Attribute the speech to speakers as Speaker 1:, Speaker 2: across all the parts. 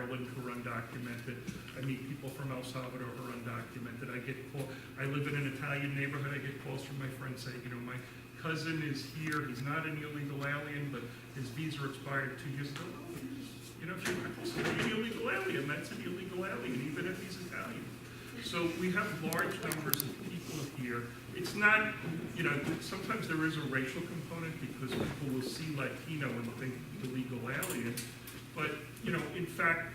Speaker 1: Ireland who are undocumented. I meet people from El Salvador who are undocumented. I get call. I live in an Italian neighborhood. I get calls from my friends saying, you know, my cousin is here. He's not an illegal alien, but his visa expired 2 years ago. Oh, you know, if you're an illegal alien, that's an illegal alien, even if he's Italian. So we have large numbers of people here. It's not, you know, sometimes there is a racial component because people will see Latino and think illegal alien. But, you know, in fact,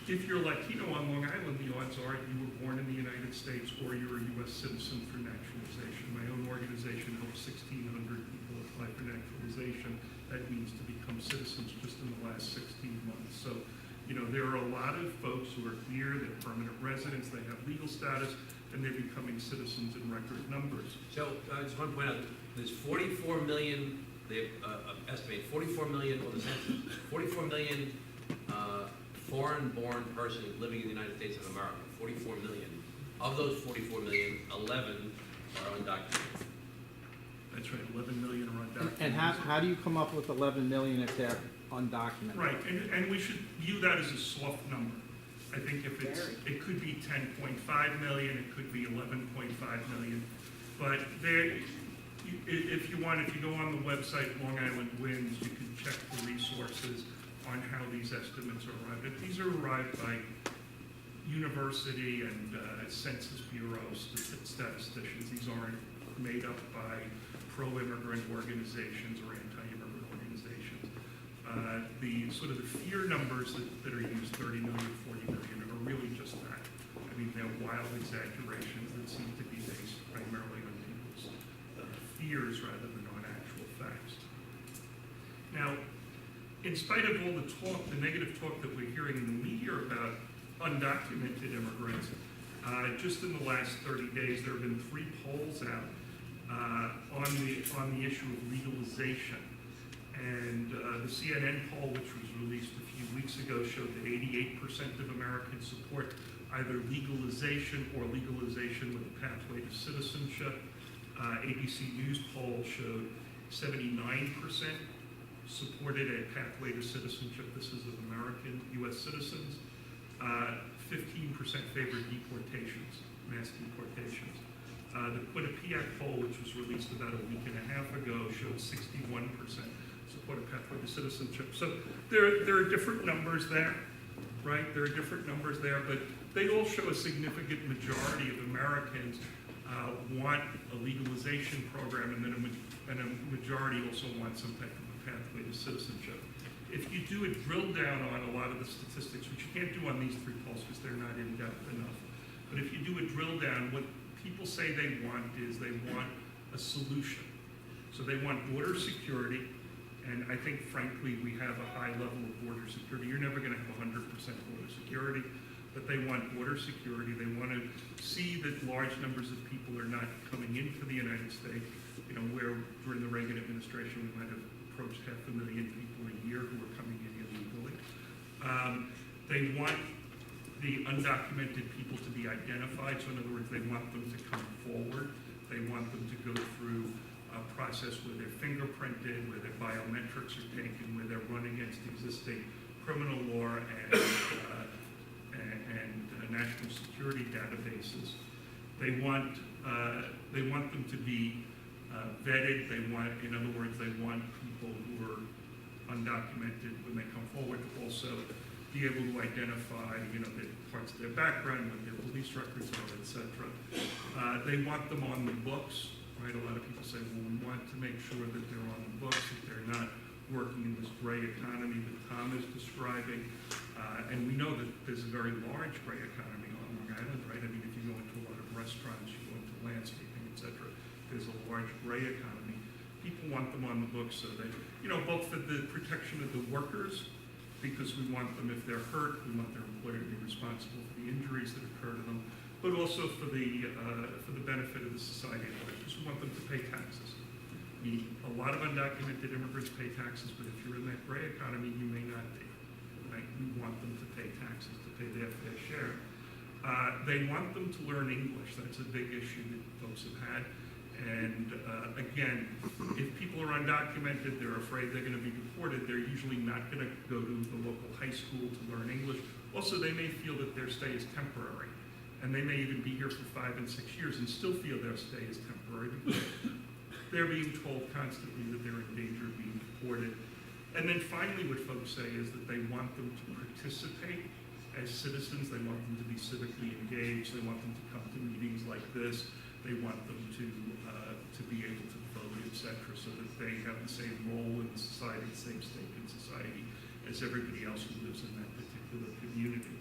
Speaker 1: if you're Latino on Long Island, the odds are you were born in the United States or you're a U.S. citizen for naturalization. My own organization helped 1,600 people apply for naturalization. That means to become citizens just in the last 16 months. So, you know, there are a lot of folks who are here, they're permanent residents, they have legal status, and they're becoming citizens in record numbers.
Speaker 2: So I just want to point out, there's 44 million, they estimate 44 million, well, the census, 44 million foreign-born persons living in the United States of America, 44 million. Of those 44 million, 11 are undocumented.
Speaker 1: That's right, 11 million are undocumented.
Speaker 3: And how do you come up with 11 million if they're undocumented?
Speaker 1: Right, and we should view that as a soft number. I think if it's, it could be 10.5 million, it could be 11.5 million. But there, if you go on the website Long Island Wins, you can check the resources on how these estimates are arrived at. These are arrived by university and Census Bureau statisticians. These aren't made up by pro-immigrant organizations or anti-immigrant organizations. The sort of the fear numbers that are used, 30 million, 40 million, are really just that. I mean, they're wild exaggerations that seem to be based primarily on people's fears rather than on actual facts. Now, in spite of all the talk, the negative talk that we're hearing in the media about undocumented immigrants, just in the last 30 days, there have been 3 polls out on the issue of legalization. And the CNN poll, which was released a few weeks ago, showed that 88% of Americans support either legalization or legalization with a pathway to citizenship. ABC News poll showed 79% supported a pathway to citizenship. This is of American U.S. citizens. 15% favored deportations, mass deportations. The Quinnipiac poll, which was released about a week and a half ago, showed 61% support a pathway to citizenship. So there are different numbers there, right? There are different numbers there, but they all show a significant majority of Americans want a legalization program, and then a majority also want some type of a pathway to citizenship. If you do a drill down on a lot of the statistics, which you can't do on these 3 polls because they're not in depth enough, but if you do a drill down, what people say they want is they want a solution. So they want border security, and I think, frankly, we have a high level of border security. You're never going to have 100% border security, but they want border security. They want to see that large numbers of people are not coming into the United States, you know, where during the Reagan administration we might have approached 500,000 people a year who were coming in illegally. They want the undocumented people to be identified. So in other words, they want them to come forward. They want them to go through a process where they're fingerprinted, where their biometrics are taken, where they're run against existing criminal law and national security databases. They want them to be vetted. They want, in other words, they want people who are undocumented when they come forward to also be able to identify, you know, the parts of their background, what their police records are, etc. They want them on the books, right? A lot of people say, well, we want to make sure that they're on the books, that they're not working in this gray economy that Tom is describing. And we know that there's a very large gray economy on Long Island, right? I mean, if you go into a lot of restaurants, you go into landscaping, etc., there's a large gray economy. People want them on the books so that, you know, both for the protection of the workers, because we want them, if they're hurt, we want their employer to be responsible for the injuries that occur to them, but also for the benefit of the society at large, because we want them to pay taxes. A lot of undocumented immigrants pay taxes, but if you're in that gray economy, you may not be. Right? We want them to pay taxes, to pay their fair share. They want them to learn English. That's a big issue that folks have had. And again, if people are undocumented, they're afraid they're going to be deported, they're usually not going to go to the local high school to learn English, Also, they may feel that their stay is temporary, and they may even be here for 5 and 6 years and still feel their stay is temporary because they're being told constantly that they're in danger of being deported. And then finally, what folks say is that they want them to participate as citizens. They want them to be civically engaged. They want them to come to meetings like this. They want them to be able to vote, etc., so that they have the same role in society, the same stake in society as everybody else who lives in that particular community.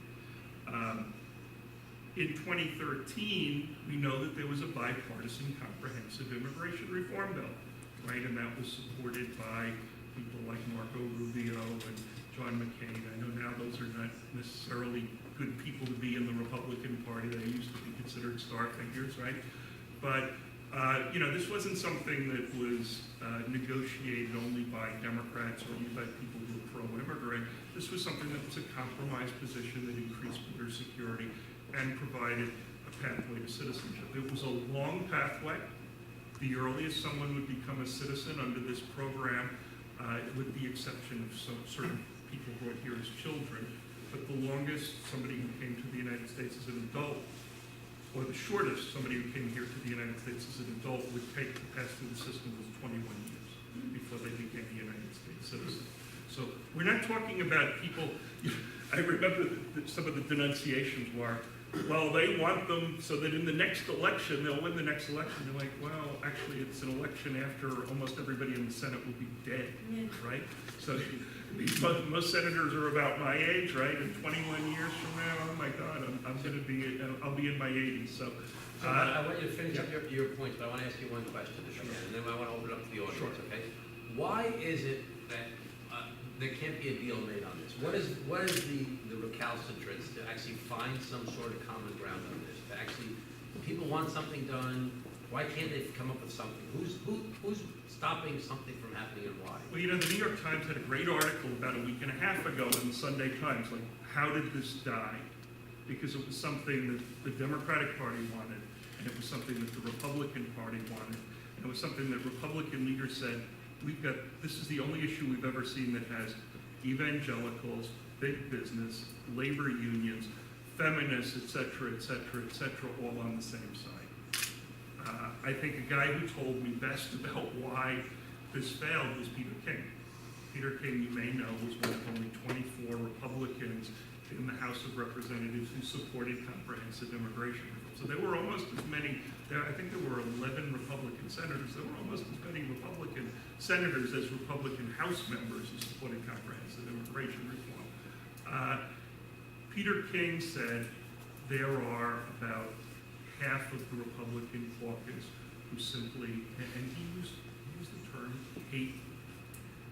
Speaker 1: In 2013, we know that there was a bipartisan comprehensive immigration reform bill, right? And that was supported by people like Marco Rubio and John McCain. I know now those are not necessarily good people to be in the Republican Party. They used to be considered star figures, right? But this wasn't something that was negotiated only by Democrats or only by people who were pro-immigrant. This was something that was a compromise position that increased border security and provided a pathway to citizenship. It was a long pathway. The earliest someone would become a citizen under this program, with the exception of some certain people brought here as children, but the longest somebody who came to the United States as an adult, or the shortest somebody who came here to the United States as an adult would take to pass through the system was 21 years before they became a United States citizen. So we're not talking about people, I remember that some of the denunciations were, well, they want them so that in the next election, they'll win the next election. They're like, well, actually, it's an election after almost everybody in the Senate will be dead, right? So most senators are about my age, right? And 21 years from now, oh my God, I'll be in my 80s. So
Speaker 2: I want you to finish up your points, but I want to ask you one question, and then I want to open it up to the audience,
Speaker 1: Sure.
Speaker 2: okay? Why is it that there can't be a deal made on this? What is the recalcitrance to actually find some sort of common ground on this? To actually, people want something done. Why can't they come up with something? Who's stopping something from happening and why?
Speaker 1: Well, the New York Times had a great article about a week and a half ago in the Sunday Times, like, how did this die? Because it was something that the Democratic Party wanted, and it was something that the Republican Party wanted, and it was something that Republican leaders said, this is the only issue we've ever seen that has evangelicals, big business, labor unions, feminists, et cetera, all on the same side. I think a guy who told me best about why this failed was Peter King. Peter King, you may know, was one of only 24 Republicans in the House of Representatives who supported comprehensive immigration reform. So there were almost as many, I think there were 11 Republican senators, there were almost as many Republican senators as Republican House members who supported comprehensive immigration reform. Peter King said there are about half of the Republican caucus who simply, and he used the term, hate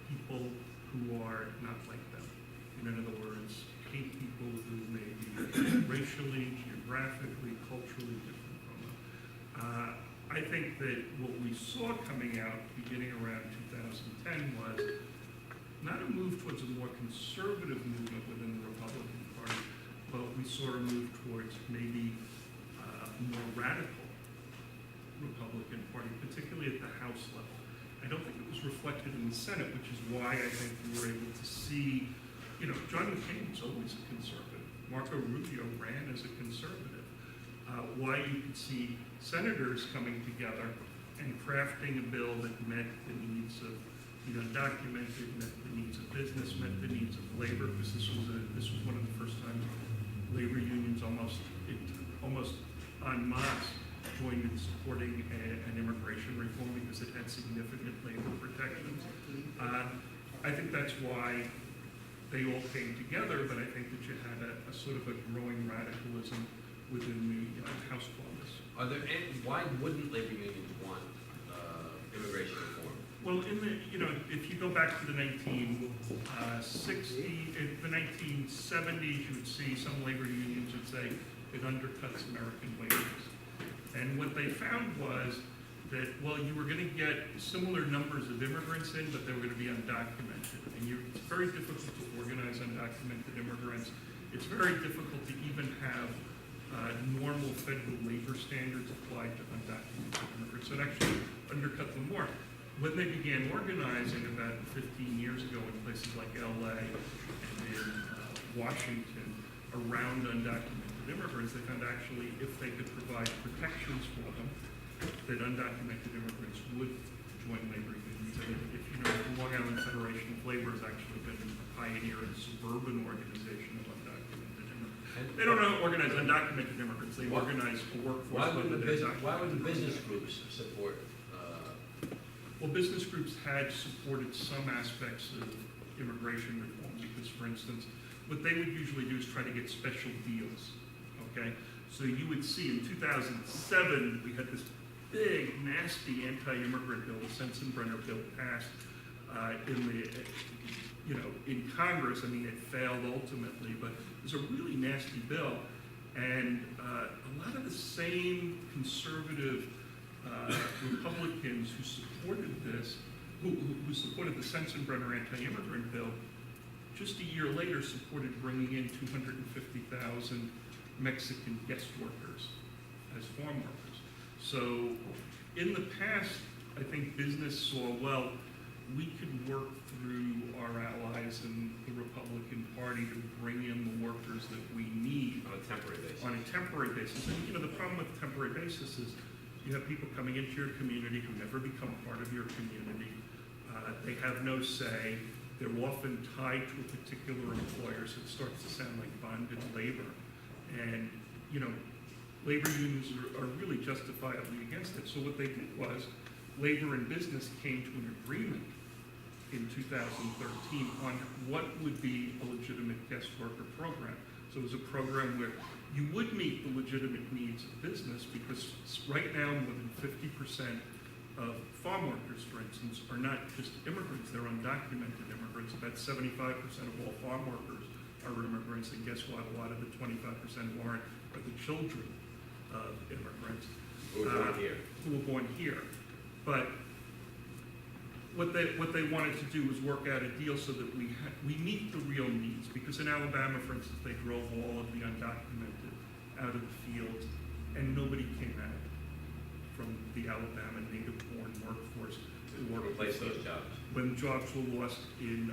Speaker 1: people who are not like them. In other words, hate people who may be racially, geographically, culturally different from them. I think that what we saw coming out beginning around 2010 was not a move towards a more conservative movement within the Republican Party, but we saw a move towards maybe more radical Republican Party, particularly at the House level. I don't think it was reflected in the Senate, which is why I think we were able to see, John McCain was always a conservative. Marco Rubio ran as a conservative. Why you could see senators coming together and crafting a bill that met the needs of the undocumented, met the needs of business, met the needs of labor, because this was one of the first times labor unions almost en masse joined in supporting an immigration reform because it had significant labor protections. I think that's why they all came together, but I think that you had a sort of a growing radicalism within the House caucus.
Speaker 2: Why wouldn't labor unions want immigration reform?
Speaker 1: Well, if you go back to the 1970s, you would see some labor unions would say it undercuts American wages. And what they found was that, you were going to get similar numbers of immigrants in, but they were going to be undocumented. And it's very difficult to organize undocumented immigrants. It's very difficult to even have normal federal labor standards applied to undocumented immigrants. So it actually undercut them more. When they began organizing about 15 years ago in places like LA and in Washington, around undocumented immigrants. They found actually if they could provide protections for them, that undocumented immigrants would join labor unions. And if you know, the Long Island Federation of Labor has actually been a pioneer in suburban organization of undocumented immigrants. They don't organize undocumented immigrants, they organize a workforce.
Speaker 2: Why wouldn't the business groups support?
Speaker 1: Well, business groups had supported some aspects of immigration reform because, for instance, what they would usually do is try to get special deals, okay? So you would see in 2007, we had this big, nasty anti-immigrant bill, the Sensenbrenner bill passed in Congress. I mean, it failed ultimately, but it was a really nasty bill. And a lot of the same conservative Republicans who supported this, who supported the Sensenbrenner anti-immigrant bill, just a year later supported bringing in 250,000 Mexican guest workers as farm workers. So in the past, I think business saw, well, we could work through our allies in the Republican Party to bring in the workers that we need
Speaker 2: On a temporary basis.
Speaker 1: on a temporary basis. And you know, the problem with temporary basis is you have people coming into your community who never become part of your community. They have no say. They're often tied to a particular employer, so it starts to sound like bonded labor. And, you know, labor unions are really justifiably against it. So what they did was, labor and business came to an agreement in 2013 on what would be a legitimate guest worker program. So it was a program where you would meet the legitimate needs of business because right now more than 50% of farm workers, for instance, are not just immigrants, they're undocumented immigrants. About 75% of all farm workers are immigrants, and guess what? A lot of the 25% who aren't are the children of immigrants.
Speaker 2: Who were born here.
Speaker 1: Who were born here. But what they wanted to do was work out a deal so that we meet the real needs. Because in Alabama, for instance, they drove all of the undocumented out of the fields, and nobody came out from the Alabama native-born workforce to work.
Speaker 2: Replace those jobs.
Speaker 1: When jobs were lost in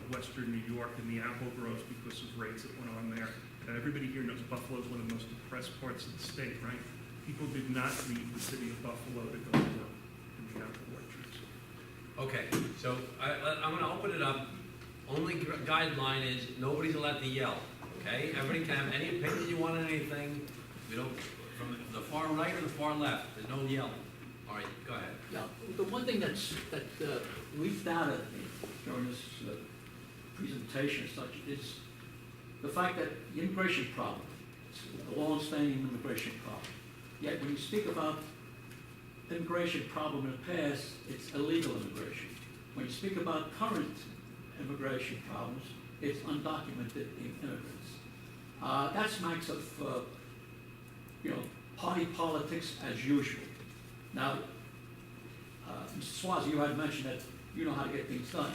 Speaker 1: western New York in the apple groves because of raids that went on there. Everybody here knows Buffalo is one of the most depressed parts of the state, right? People did not leave the city of Buffalo to go to work in the apple orchards.
Speaker 2: Okay, so I'm gonna open it up. Only guideline is nobody's allowed to yell, okay? Everybody can have any opinion you want on anything. We don't, from the far right or the far left, there's no yelling. All right, go ahead.
Speaker 4: Yeah, the one thing that leaped out at me during this presentation and such is the fact that the immigration problem, it's a long-standing immigration problem. Yet when you speak about immigration problem in the past, it's illegal immigration. When you speak about current immigration problems, it's undocumented immigrants. That smacks of, party politics as usual. Now, Mr. Suozzi, you had mentioned that you know how to get things done.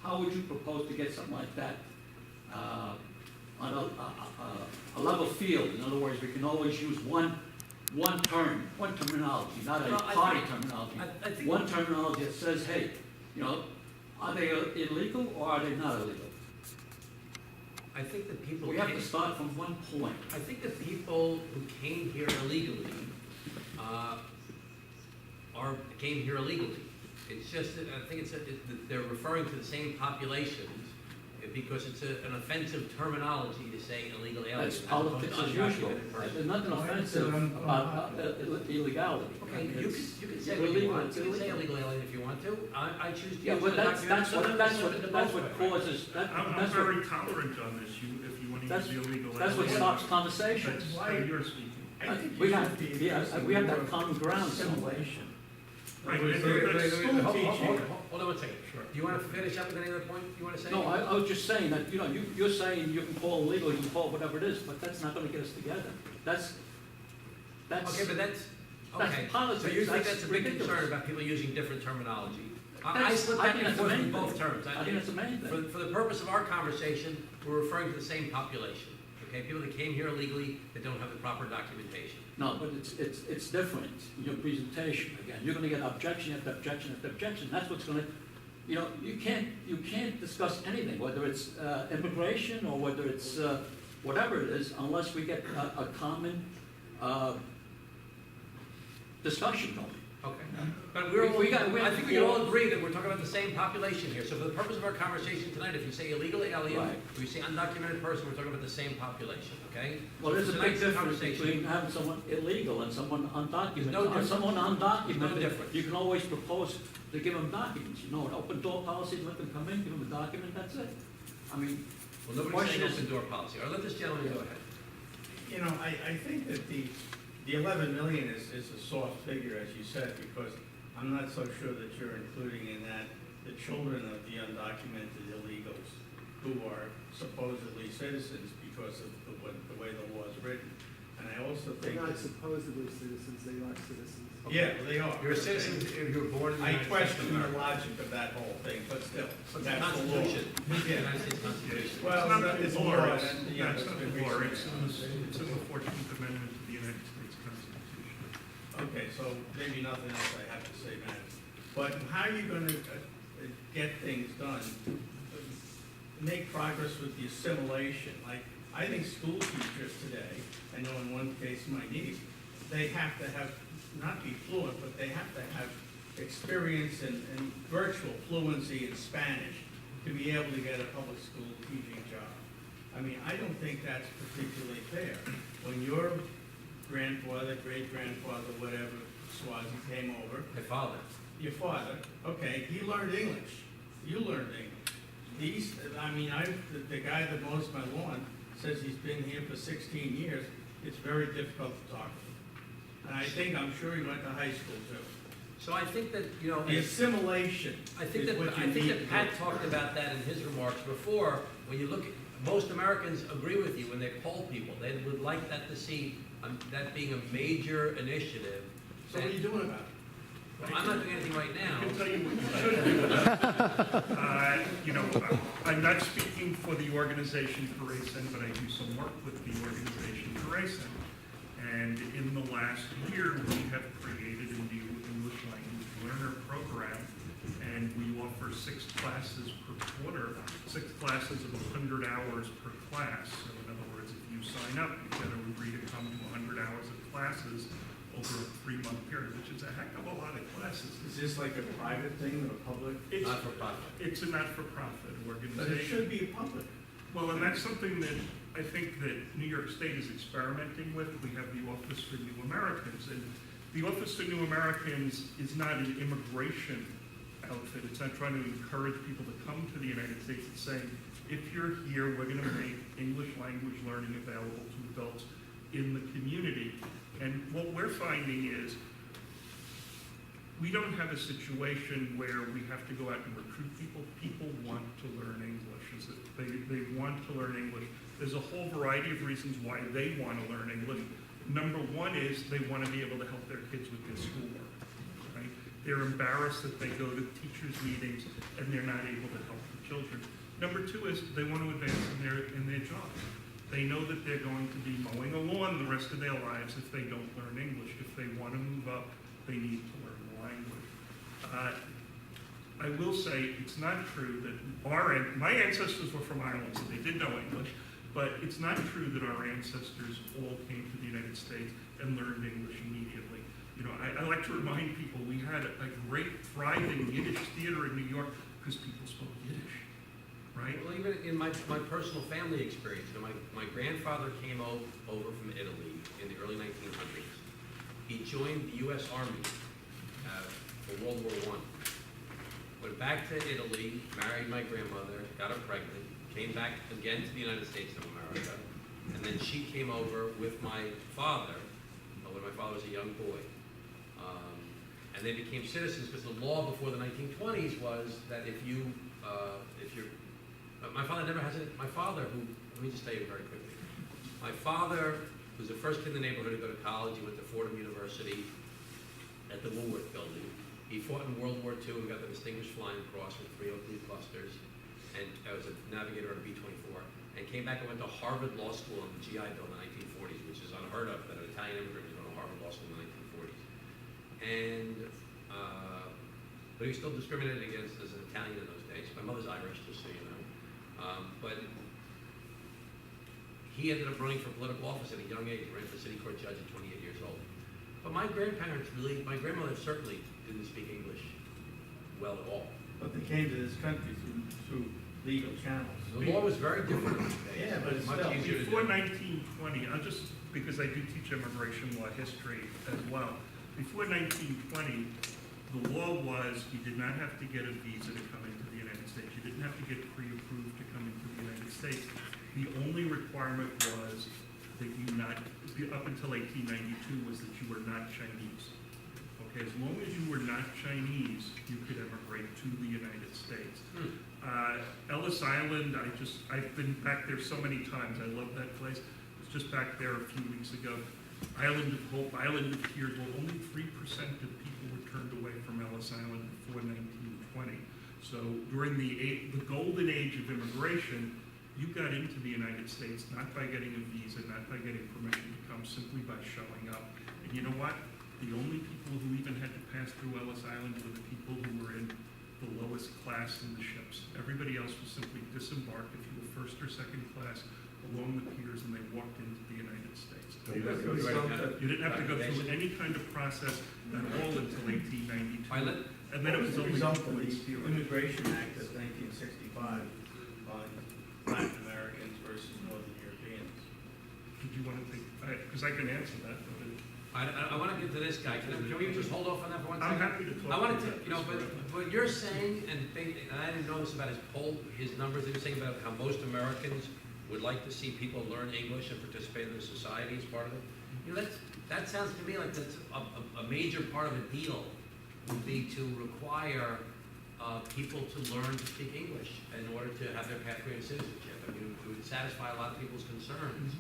Speaker 4: How would you propose to get something like that on a level field? In other words, we can always use one terminology, not a party terminology.
Speaker 2: I think
Speaker 4: one terminology that says, hey, are they illegal or are they not illegal?
Speaker 2: I think the people.
Speaker 4: We have to start from one point.
Speaker 2: I think the people who came here illegally came here illegally. It's just that I think they're referring to the same populations because it's an offensive terminology to say illegal alien.
Speaker 4: That's politics as usual. There's nothing offensive about illegality.
Speaker 2: Okay, you can say what you want. You can say illegal alien if you want to. I choose to.
Speaker 4: Yeah,
Speaker 2: use
Speaker 4: but
Speaker 2: the
Speaker 4: that's
Speaker 2: document.
Speaker 4: what causes.
Speaker 1: I'm very tolerant on this, if you want to use the illegal.
Speaker 4: That's what stops conversations.
Speaker 1: That's you're speaking.
Speaker 4: We have that common ground somewhere.
Speaker 1: Right,
Speaker 2: Hold
Speaker 1: and
Speaker 2: on
Speaker 1: that's
Speaker 2: one second.
Speaker 1: Sure.
Speaker 2: Do you want to finish up with any other point you want to say?
Speaker 4: No, I was just saying that, you're saying you can call illegal, you can call whatever it is, but that's not gonna get us together. That's.
Speaker 2: Okay, but that's, okay.
Speaker 4: Politics.
Speaker 2: So you think
Speaker 4: That's
Speaker 2: that's a big
Speaker 4: ridiculous.
Speaker 2: concern about people using different terminology? I
Speaker 4: That's-
Speaker 2: slip
Speaker 4: I
Speaker 2: back
Speaker 4: think
Speaker 2: and
Speaker 4: that's the
Speaker 2: forth
Speaker 4: main
Speaker 2: in both
Speaker 4: thing.
Speaker 2: terms.
Speaker 4: I think that's the main thing.
Speaker 2: For the purpose of our conversation, we're referring to the same population, okay? People that came here illegally that don't have the proper documentation.
Speaker 4: No, but it's different in your presentation. Again, you're gonna get objection after objection after objection. That's what's gonna, you can't discuss anything, whether it's immigration or whether it's whatever it is, unless we get a common, discussion going.
Speaker 2: Okay. But we're all,
Speaker 4: We got-
Speaker 2: I think we can all agree that we're talking about the same population here. So for the purpose of our conversation tonight, if you say illegal alien,
Speaker 4: Right.
Speaker 2: or you say undocumented person, we're talking about the same population, okay?
Speaker 4: Well, there's a big
Speaker 2: Tonight's
Speaker 4: difference
Speaker 2: conversation-
Speaker 4: between having someone illegal and someone undocumented.
Speaker 2: There's no difference.
Speaker 4: Someone undocumented,
Speaker 2: There's no difference.
Speaker 4: you can always propose to give them documents, you know, an open door policy, let them come in, give them a document, that's it. I mean,
Speaker 2: Well, nobody's
Speaker 4: Question
Speaker 2: saying
Speaker 4: is-
Speaker 2: open door policy. All right, let this gentleman go ahead.
Speaker 5: You know, I think that the 11 million is a soft figure, as you said, because I'm not so sure that you're including in that the children of the undocumented illegals who are supposedly citizens because of the way the law is written. And I also
Speaker 6: They're
Speaker 5: think
Speaker 6: not
Speaker 5: that,
Speaker 6: supposedly citizens, they are citizens.
Speaker 5: yeah, they are.
Speaker 2: You're a citizen, if you were born in the
Speaker 5: I
Speaker 2: United States of
Speaker 5: question the
Speaker 2: America.
Speaker 5: logic of that whole thing, but still,
Speaker 2: But the
Speaker 5: that's the law.
Speaker 2: Constitution, the
Speaker 5: Yeah.
Speaker 2: United States Constitution.
Speaker 5: Well,
Speaker 1: It's
Speaker 5: it's
Speaker 1: not
Speaker 5: law,
Speaker 1: the law, it's,
Speaker 5: and, yeah,
Speaker 1: it's
Speaker 5: that's
Speaker 1: not
Speaker 5: been
Speaker 1: the law,
Speaker 5: recently.
Speaker 1: it's in the 14th Amendment to the United States Constitution.
Speaker 5: Okay, so maybe nothing else I have to say matters. But how are you gonna get things done? Make progress with the assimilation? Like, I think school teachers today, I know in one case my niece, they have to have, not be fluent, but they have to have experience in virtual fluency in Spanish to be able to get a public school teaching job. I mean, I don't think that's particularly fair. When your grandfather, great-grandfather, whatever, Suozzi came over,
Speaker 2: My father.
Speaker 5: your father, okay, he learned English. You learned English. These, I mean, the guy that mows my lawn says he's been here for 16 years. It's very difficult to talk to him. And I'm sure he went to high school too.
Speaker 2: So I think that, you know,
Speaker 5: The assimilation
Speaker 2: I think
Speaker 5: is what you
Speaker 2: that
Speaker 5: need to
Speaker 2: Pat
Speaker 5: do.
Speaker 2: talked about that in his remarks before. When you look, most Americans agree with you when they poll people. They would like that to see that being a major initiative.
Speaker 5: So what are you doing about it?
Speaker 2: Well, I'm not doing anything right
Speaker 1: I
Speaker 2: now.
Speaker 1: can tell you what you should do. You know, I'm not speaking for the organization Teresa, but I do some work with the organization Teresa. And in the last year, we have created a new English language learner program, and we offer 6 classes per quarter, 6 classes of 100 hours per class. So in other words, if you sign up, you get to agree to come to 100 hours of classes over a 3-month period, which is a heck of a lot of classes.
Speaker 5: Is this like a private thing or a public?
Speaker 1: It's,
Speaker 2: Not for profit.
Speaker 1: it's a not-for-profit organization.
Speaker 5: But it should be public.
Speaker 1: Well, and that's something that I think that New York State is experimenting with. We have the Office for New Americans, and the Office for New Americans is not an immigration outfit. It's not trying to encourage people to come to the United States. It's saying, if you're here, we're gonna make English language learning available to adults in the community. And what we're finding is, we don't have a situation where we have to go out and recruit people. People want to learn English. They want to learn English. There's a whole variety of reasons why they want to learn English. Number one is they want to be able to help their kids with their schoolwork, right? They're embarrassed that they go to teachers' meetings and they're not able to help the children. Number two is they want to advance in their jobs. They know that they're going to be mowing a lawn the rest of their lives if they don't learn English. If they want to move up, they need to learn the language. I will say it's not true that my ancestors were from Ireland, so they did know English, but it's not true that our ancestors all came to the United States and learned English immediately. You know, I like to remind people we had a great thriving Yiddish theater in New York because people spoke Yiddish, right?
Speaker 2: Well, even in my personal family experience, you know, my grandfather came over from Italy in the early 1900s. He joined the U.S. Army for World War I. Went back to Italy, married my grandmother, got her pregnant, came back again to the United States of America, and then she came over with my father, when my father was a young boy. And they became citizens because the law before the 1920s was that if you're, my father who, let me just tell you very quickly. My father was the first kid in the neighborhood to go to college. He went to Fordham University at the Woolworth Building. He fought in World War II and got the Distinguished Flying Cross with 303 clusters, and was a navigator on a B-24, and came back and went to Harvard Law School on the GI Bill in the 1940s, which is unheard of that an Italian immigrant was going to Harvard Law School in the 1940s. And, but he was still discriminated against as an Italian in those days. My mother's Irish, just so you know. But he ended up running for political office at a young age, ran for city court judge at 28 years old. But my grandparents really, my grandmother certainly didn't speak English well at all.
Speaker 5: But they came to this country through legal channels.
Speaker 2: The law was very different in those days.
Speaker 5: Yeah, but it's
Speaker 2: much
Speaker 5: still-
Speaker 2: easier to
Speaker 1: Before
Speaker 2: do.
Speaker 1: 1920, I'll just, because I do teach immigration law history as well. Before 1920, the law was you did not have to get a visa to come into the United States. You didn't have to get pre-approved to come into the United States. The only requirement was that you not, up until 1892, was that you were not Chinese. Okay, as long as you were not Chinese, you could emigrate to the United States. Ellis Island, I've been back there so many times. I love that place. I was just back there a few weeks ago. Island of Hope, Island of Tears. Well, only 3% of people were turned away from Ellis Island before 1920. So during the golden age of immigration, you got into the United States not by getting a visa, not by getting permission to come, simply by showing up. And you know what? The only people who even had to pass through Ellis Island were the people who were in the lowest class in the ships. Everybody else was simply disembarked if you were first or second class along the piers, and they walked into the United States. You didn't have to go through any kind of process at all until 1892.
Speaker 2: Pilot?
Speaker 1: And then it was
Speaker 5: the
Speaker 1: only
Speaker 5: result of
Speaker 1: towards
Speaker 5: the
Speaker 1: zero.
Speaker 5: Immigration Act of 1965 on Latin Americans versus Northern Europeans.
Speaker 1: Did you want to take, because I can answer that. But
Speaker 2: I want to get to this guy. Can we just hold off on that for 1 second?
Speaker 1: I'm happy to talk.
Speaker 2: I want
Speaker 1: about
Speaker 2: to,
Speaker 1: that,
Speaker 2: you know,
Speaker 1: Mr.
Speaker 2: but what you're saying, and I didn't know this about his poll, his numbers, he was saying about how most Americans would like to see people learn English and participate in the society as part of it. You know, that sounds to me like that's a major part of a deal would be to require people to learn to speak English in order to have their pathway to citizenship. I mean, it would satisfy a lot of people's concerns